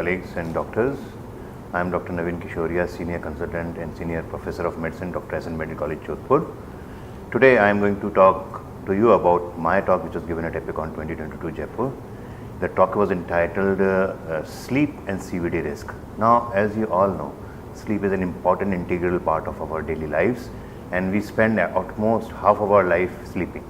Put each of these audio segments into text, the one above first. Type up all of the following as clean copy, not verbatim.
colleagues and doctors. I am Dr. Naveen Kishoria, Senior Consultant and Senior Professor of Medicine, Dr. S. N. Medical College, Jodhpur. Today I am going to talk to you about my talk which was given at APICON 2022 Jaipur. The talk was entitled Sleep and CVD Risk. Now, as you all know, sleep is an important integral part of our daily lives, and we spend almost half of our life sleeping.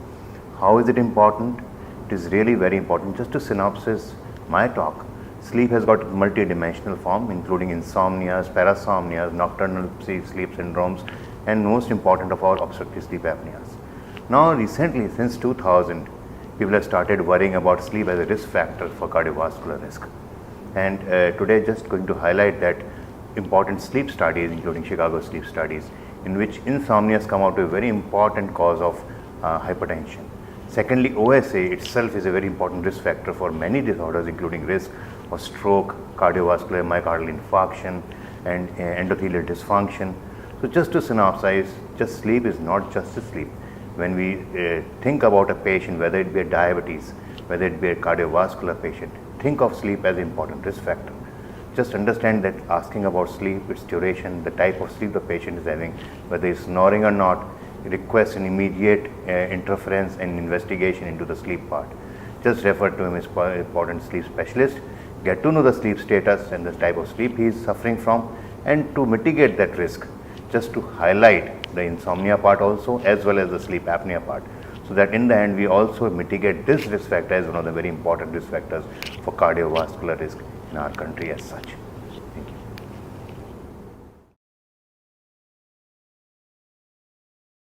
How is it important? It is really very important. Just to synopsis my talk, sleep has got multi-dimensional form, including insomnias, parasomnias, nocturnal sleep syndromes, and most important of all, obstructive sleep apneas. Now recently, since 2000, people have started worrying about sleep as a risk factor for cardiovascular risk. And today just going to highlight that important sleep studies, including Chicago sleep studies, in which insomnias come out to a very important cause of hypertension. Secondly, OSA itself is a very important risk factor for many disorders, including risk of stroke, cardiovascular myocardial infarction, and endothelial dysfunction. So just to synopsize, just sleep is not just a sleep. When we think about a patient, whether it be a diabetes, whether it be a cardiovascular patient, think of sleep as an important risk factor. Just understand that asking about sleep, its duration, the type of sleep the patient is having, whether it's snoring or not, requests an immediate interference and investigation into the sleep part. Just refer to him as important sleep specialist, get to know the sleep status and the type of sleep he is suffering from, and to mitigate that risk, just to highlight the insomnia part also as well as the sleep apnea part, so that in the end we also mitigate this risk factor as one of the very important risk factors for cardiovascular risk in our country as such.